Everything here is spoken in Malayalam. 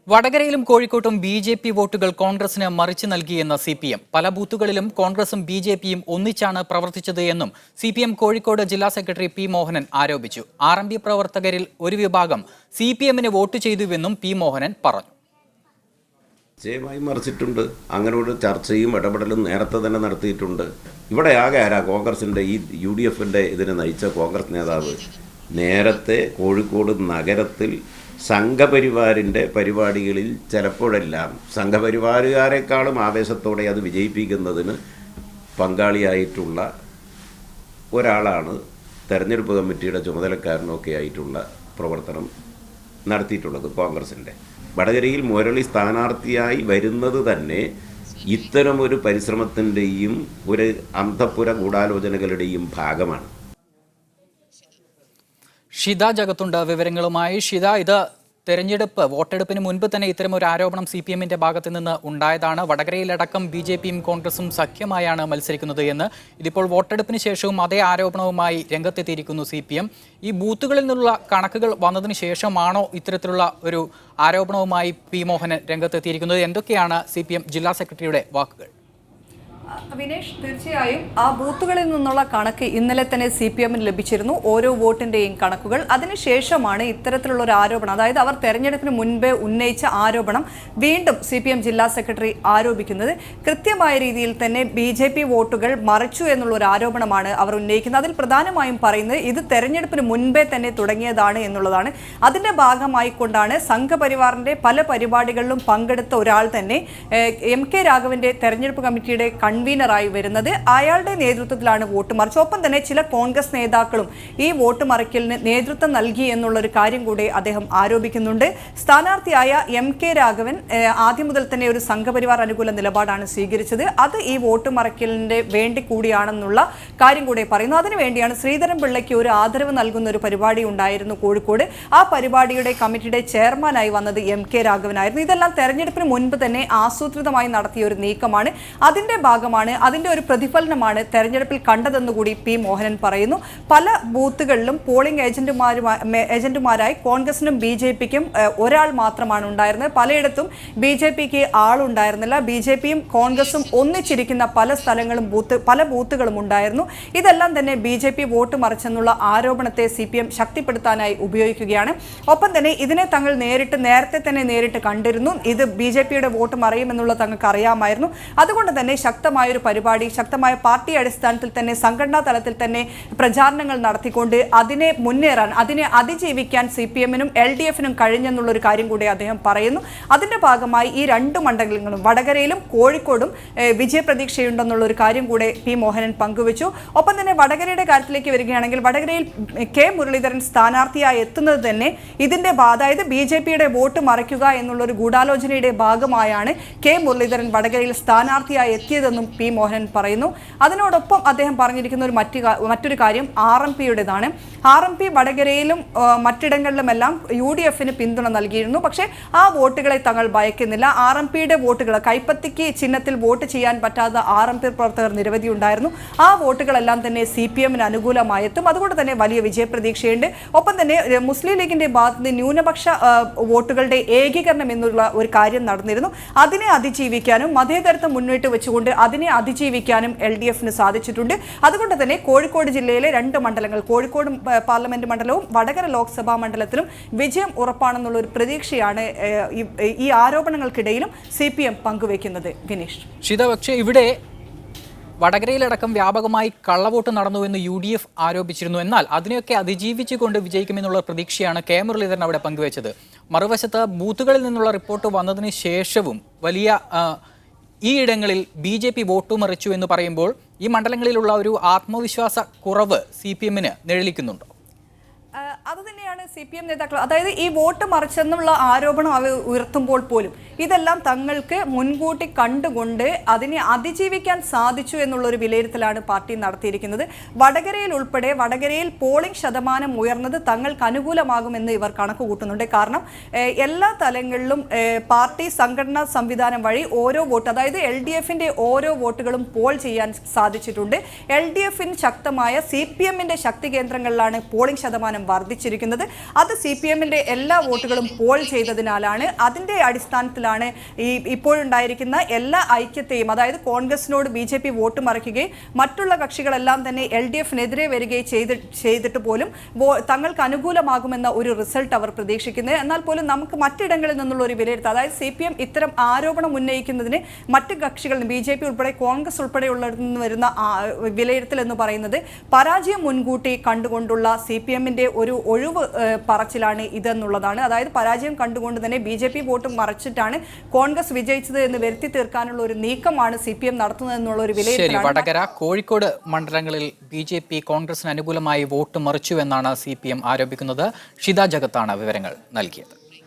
വടകരയിലും കോഴിക്കോട്ടും ബി.ജെ.പി. വോട്ടുകൾ കോൺഗ്രസിന് മറിച്ചു നൽകിയെന്ന് സി.പി.എം. പല ബൂത്തുകളിലും കോൺഗ്രസും ബി.ജെ.പിയും ഒന്നിച്ചാണ് പ്രവർത്തിച്ചത് എന്നും സി.പി.എം. കോഴിക്കോട് ജില്ലാ സെക്രട്ടറി പി. മോഹനൻ ആരോപിച്ചു. ആർ.എം.പി. പ്രവർത്തകരിൽ ഒരു വിഭാഗം സി.പി.എമ്മിന് വോട്ട് ചെയ്തുവെന്നും പി. മോഹനൻ പറഞ്ഞു. നിശ്ചയമായി മറിച്ചിട്ടുണ്ട്. അങ്ങനെ ഒരു ചർച്ചയും ഇടപെടലും നേരത്തെ തന്നെ നടത്തിയിട്ടുണ്ട്. ഇവിടെ ആകെ ആരാ കോൺഗ്രസിൻ്റെ ഈ UDF-ന്റെ ഇതിനെ നയിച്ച കോൺഗ്രസ് നേതാവ് നേരത്തെ കോഴിക്കോട് നഗരത്തിൽ സംഘപരിവാറിൻ്റെ പരിപാടികളിൽ ചിലപ്പോഴെല്ലാം സംഘപരിവാറുകാരെക്കാളും ആവേശത്തോടെ അത് വിജയിപ്പിക്കുന്നതിന് പങ്കാളിയായിട്ടുള്ള ഒരാളാണ് തെരഞ്ഞെടുപ്പ് കമ്മിറ്റിയുടെ ചുമതലക്കാരനൊക്കെ ആയിട്ടുള്ള പ്രവർത്തനം നടത്തിയിട്ടുള്ളത് കോൺഗ്രസിൻ്റെ. വടകരയിൽ മുരളി സ്ഥാനാർത്ഥിയായി വരുന്നത് തന്നെ ഇത്തരമൊരു പരിശ്രമത്തിൻ്റെയും ഒരു അന്തഃപുര ഗൂഢാലോചനകളുടെയും ഭാഗമാണ്. ഷിത ജഗത്തുണ്ട് വിവരങ്ങളുമായി. ഷിത, ഇത് വോട്ടെടുപ്പിന് മുൻപ് തന്നെ ഇത്തരമൊരു ആരോപണം CPM-ന്റെ ഭാഗത്ത് നിന്ന് ഉണ്ടായതാണ്. വടകരയിലടക്കം ബി.ജെ.പിയും കോൺഗ്രസും സഖ്യമായാണ് മത്സരിക്കുന്നത് എന്ന്. ഇതിപ്പോൾ വോട്ടെടുപ്പിന് ശേഷവും അതേ ആരോപണവുമായി രംഗത്തെത്തിയിരിക്കുന്നു CPM. ഈ ബൂത്തുകളിൽ നിന്നുള്ള കണക്കുകൾ വന്നതിന് ശേഷമാണോ ഇത്തരത്തിലുള്ള ഒരു ആരോപണവുമായി പി. മോഹനൻ രംഗത്തെത്തിയിരിക്കുന്നത്? എന്തൊക്കെയാണ് CPM ജില്ലാ സെക്രട്ടറിയുടെ വാക്കുകൾ? വിനേഷ്, തീർച്ചയായും ആ ബൂത്തുകളിൽ നിന്നുള്ള കണക്ക് ഇന്നലെ തന്നെ CPM-ന് ലഭിച്ചിരുന്നു, ഓരോ വോട്ടിന്റെയും കണക്കുകൾ. അതിനുശേഷമാണ് ഇത്തരത്തിലുള്ള ഒരു ആരോപണം, അതായത് അവർ തെരഞ്ഞെടുപ്പിന് മുൻപേ ഉന്നയിച്ച ആരോപണം വീണ്ടും CPM ജില്ലാ സെക്രട്ടറി ആരോപിക്കുന്നത്. കൃത്യമായ രീതിയിൽ തന്നെ ബി.ജെ.പി. വോട്ടുകൾ മറിച്ചു എന്നുള്ള ഒരു ആരോപണമാണ് അവർ ഉന്നയിക്കുന്നത്. അതിൽ പ്രധാനമായും പറയുന്നത് ഇത് തെരഞ്ഞെടുപ്പിന് മുൻപേ തന്നെ തുടങ്ങിയതാണ് എന്നുള്ളതാണ്. അതിന്റെ ഭാഗമായി കൊണ്ടാണ് സംഘപരിവാറിന്റെ പല പരിപാടികളിലും പങ്കെടുത്ത ഒരാൾ തന്നെ MK രാഘവന്റെ തെരഞ്ഞെടുപ്പ് കമ്മിറ്റിയുടെ കൺവീനറായി വരുന്നത്. അയാളുടെ നേതൃത്വത്തിലാണ് വോട്ട് മറിച്ച്. ഒപ്പം തന്നെ ചില കോൺഗ്രസ് നേതാക്കളും ഈ വോട്ട് മറിക്കലിന് നേതൃത്വം നൽകി എന്നുള്ളൊരു കാര്യം കൂടി അദ്ദേഹം ആരോപിക്കുന്നുണ്ട്. സ്ഥാനാർത്ഥിയായ MK രാഘവൻ ആദ്യം മുതൽ തന്നെ ഒരു സംഘപരിവാർ അനുകൂല നിലപാടാണ് സ്വീകരിച്ചത്. അത് ഈ വോട്ട് മറിക്കലിന്റെ വേണ്ടി കൂടിയാണെന്നുള്ള കാര്യം കൂടി പറയുന്നു. അതിനുവേണ്ടിയാണ് ശ്രീധരൻ പിള്ളയ്ക്ക് ഒരു ആദരവ് നൽകുന്ന ഒരു പരിപാടി ഉണ്ടായിരുന്നു കോഴിക്കോട്. ആ പരിപാടിയുടെ കമ്മിറ്റിയുടെ ചെയർമാനായി വന്നത് MK രാഘവനായിരുന്നു. ഇതെല്ലാം തെരഞ്ഞെടുപ്പിന് മുൻപ് തന്നെ ആസൂത്രിതമായി നടത്തിയ ഒരു നീക്കമാണ്. അതിന്റെ ഭാഗമാണ്, അതിന്റെ ഒരു പ്രതിഫലനമാണ് തെരഞ്ഞെടുപ്പിൽ കണ്ടതെന്നുകൂടി പി. മോഹനൻ പറയുന്നു. പല ബൂത്തുകളിലും പോളിംഗ് ഏജന്റുമാരായി കോൺഗ്രസിനും ബി.ജെ.പിക്കും ഒരാൾ മാത്രമാണ് ഉണ്ടായിരുന്നത്. പലയിടത്തും ബി.ജെ.പിക്ക് ആളുണ്ടായിരുന്നില്ല. ബി.ജെ.പിയും കോൺഗ്രസും ഒന്നിച്ചിരിക്കുന്ന പല സ്ഥലങ്ങളും പല ബൂത്തുകളും ഉണ്ടായിരുന്നു. ഇതെല്ലാം തന്നെ ബി.ജെ.പി. വോട്ട് മറിച്ചെന്നുള്ള ആരോപണത്തെ CPM ശക്തിപ്പെടുത്താനായി ഉപയോഗിക്കുകയാണ്. ഒപ്പം തന്നെ ഇതിനെ തങ്ങൾ നേരത്തെ തന്നെ നേരിട്ട് കണ്ടിരുന്നു. ഇത് ബി.ജെ.പിയുടെ വോട്ട് മറിയുമെന്നുള്ള തങ്ങൾക്ക് അറിയാമായിരുന്നു. അതുകൊണ്ട് തന്നെ ശക്തമായൊരു പരിപാടി, ശക്തമായ പാർട്ടി അടിസ്ഥാനത്തിൽ തന്നെ സംഘടനാ തലത്തിൽ തന്നെ പ്രചാരണങ്ങൾ നടത്തിക്കൊണ്ട് അതിനെ മുന്നേറാൻ, അതിനെ അതിജീവിക്കാൻ CPM-നും LDF-നും കഴിഞ്ഞെന്നുള്ളൊരു കാര്യം കൂടി അദ്ദേഹം പറയുന്നു. അതിന്റെ ഭാഗമായി ഈ രണ്ട് മണ്ഡലങ്ങളും വടകരയിലും കോഴിക്കോടും വിജയപ്രതീക്ഷയുണ്ടെന്നുള്ളൊരു കാര്യം കൂടെ പി. മോഹനൻ പങ്കുവച്ചു. ഒപ്പം തന്നെ വടകരയുടെ കാര്യത്തിലേക്ക് വരികയാണെങ്കിൽ വടകരയിൽ K. മുരളീധരൻ സ്ഥാനാർത്ഥിയായി എത്തുന്നത് തന്നെ ഇതിന്റെ അതായത് ബി.ജെ.പിയുടെ വോട്ട് മറിക്കുക എന്നുള്ളൊരു ഗൂഢാലോചനയുടെ ഭാഗമായാണ് K. മുരളീധരൻ വടകരയിൽ സ്ഥാനാർത്ഥിയായി എത്തിയതെന്നും പി. മോഹനൻ പറയുന്നു. അതിനോടൊപ്പം അദ്ദേഹം പറഞ്ഞിരിക്കുന്ന മറ്റൊരു കാര്യം RMP-യുടേതാണ്. RMP വടകരയിലും മറ്റിടങ്ങളിലുമെല്ലാം UDF-ന് പിന്തുണ നൽകിയിരുന്നു. പക്ഷേ ആ വോട്ടുകളെ തങ്ങൾ ഭയക്കുന്നില്ല. RMP-യുടെ വോട്ടുകൾ, കൈപ്പത്തിക്ക് ചിഹ്നത്തിൽ വോട്ട് ചെയ്യാൻ പറ്റാത്ത RMP പ്രവർത്തകർ നിരവധി ഉണ്ടായിരുന്നു. ആ വോട്ടുകളെല്ലാം തന്നെ CPM-ന് അനുകൂലമായി എത്തും. അതുകൊണ്ട് തന്നെ വലിയ വിജയപ്രതീക്ഷയുണ്ട്. ഒപ്പം തന്നെ മുസ്ലിം ലീഗിന്റെ ഭാഗത്ത് നിന്ന് ന്യൂനപക്ഷ വോട്ടുകളുടെ ഏകീകരണം എന്നുള്ള ഒരു കാര്യം നടന്നിരുന്നു. അതിനെ അതിജീവിക്കാനും മതേതരത്വം മുന്നോട്ട് വെച്ചുകൊണ്ട് അതിനെ അതിജീവിക്കാനും LDF-ന് സാധിച്ചിട്ടുണ്ട്. അതുകൊണ്ട് തന്നെ കോഴിക്കോട് ജില്ലയിലെ രണ്ട് മണ്ഡലങ്ങൾ, കോഴിക്കോട് പാർലമെന്റ് മണ്ഡലവും വടകര ലോക്സഭാ മണ്ഡലത്തിലും വിജയം ഉറപ്പാണെന്നുള്ള ഒരു പ്രതീക്ഷയാണ് ഈ ആരോപണങ്ങൾക്കിടയിലും CPM പങ്കുവെക്കുന്നത്. വിനീഷ്, ഷിത, പക്ഷേ ഇവിടെ വടകരയിലടക്കം വ്യാപകമായി കള്ളവോട്ട് നടന്നുവെന്ന് UDF ആരോപിച്ചിരുന്നു. എന്നാൽ അതിനെയൊക്കെ അതിജീവിച്ചുകൊണ്ട് വിജയിക്കുമെന്നുള്ള പ്രതീക്ഷയാണ് K. മുരളീധരൻ അവിടെ പങ്കുവച്ചത്. മറുവശത്ത് ബൂത്തുകളിൽ നിന്നുള്ള റിപ്പോർട്ട് വന്നതിന് ശേഷവും വലിയ ഈയിടങ്ങളിൽ ബി.ജെ.പി. വോട്ട് മറിച്ചു എന്ന് പറയുമ്പോൾ ഈ മണ്ഡലങ്ങളിലുള്ള ഒരു ആത്മവിശ്വാസ കുറവ് CPM-ന് നിഴലിക്കുന്നുണ്ടോ? അതുതന്നെയാണ് CPM നേതാക്കൾ, അതായത് ഈ വോട്ട് മറിച്ചെന്നുള്ള ആരോപണം അവർ ഉയർത്തുമ്പോൾ പോലും ഇതെല്ലാം തങ്ങൾക്ക് മുൻകൂട്ടി കണ്ടുകൊണ്ട് അതിനെ അതിജീവിക്കാൻ സാധിച്ചു എന്നുള്ളൊരു വിലയിരുത്തലാണ് പാർട്ടി നടത്തിയിരിക്കുന്നത്. വടകരയിൽ ഉൾപ്പെടെ വടകരയിൽ പോളിംഗ് ശതമാനം ഉയർന്നത് തങ്ങൾക്ക് അനുകൂലമാകുമെന്ന് ഇവർ കണക്ക് കൂട്ടുന്നുണ്ട്. കാരണം എല്ലാ തലങ്ങളിലും പാർട്ടി സംഘടനാ സംവിധാനം വഴി ഓരോ വോട്ട്, അതായത് LDF-ന്റെ ഓരോ വോട്ടുകളും പോൾ ചെയ്യാൻ സാധിച്ചിട്ടുണ്ട്. LDF-ന് ശക്തമായ CPM-ന്റെ ശക്തി കേന്ദ്രങ്ങളിലാണ് പോളിംഗ് ശതമാനം വർദ്ധിച്ചിരിക്കുന്നത്. അത് CPM-ന്റെ എല്ലാ വോട്ടുകളും പോൾ ചെയ്തതിനാലാണ്. അതിന്റെ അടിസ്ഥാനത്തിലാണ് ഇപ്പോഴുണ്ടായിരിക്കുന്ന എല്ലാ ഐക്യത്തെയും, അതായത് കോൺഗ്രസിനോട് BJP വോട്ട് മറിക്കുകയും മറ്റുള്ള കക്ഷികളെല്ലാം തന്നെ LDF-നെതിരെ വരികയും ചെയ്തിട്ട് പോലും തങ്ങൾക്ക് അനുകൂലമാകുമെന്ന ഒരു റിസൾട്ട് അവർ പ്രതീക്ഷിക്കുന്നത്. എന്നാൽ പോലും നമുക്ക് മറ്റിടങ്ങളിൽ നിന്നുള്ള ഒരു വിലയിരുത്തൽ, അതായത് CPM ഇത്തരം ആരോപണം ഉന്നയിക്കുന്നതിന് മറ്റ് കക്ഷികൾ BJP ഉൾപ്പെടെ കോൺഗ്രസ് ഉൾപ്പെടെയുള്ളവരിൽ നിന്ന് വരുന്ന വിലയിരുത്തൽ എന്ന് പറയുന്നത് പരാജയം മുൻകൂട്ടി കണ്ടുകൊണ്ടുള്ള CPM-ന്റെ ഒരു ഒഴിവ് പറച്ചിലാണ് ഇതെന്നുള്ളതാണ്. അതായത് പരാജയം കണ്ടുകൊണ്ട് തന്നെ BJP വോട്ട് മറച്ചിട്ടാണ് കോൺഗ്രസ് വിജയിച്ചത് എന്ന് വരുത്തി തീർക്കാനുള്ള ഒരു നീക്കമാണ് CPM നടത്തുന്നത് എന്നുള്ള ഒരു വിലയിരുത്തലാണ്. വടകര, കോഴിക്കോട് മണ്ഡലങ്ങളിൽ BJP കോൺഗ്രസിന് അനുകൂലമായി വോട്ട് മറിച്ചു എന്നാണ് CPM ആരോപിക്കുന്നത്. ഷിത ജഗത്താണ് വിവരങ്ങൾ നൽകിയത്.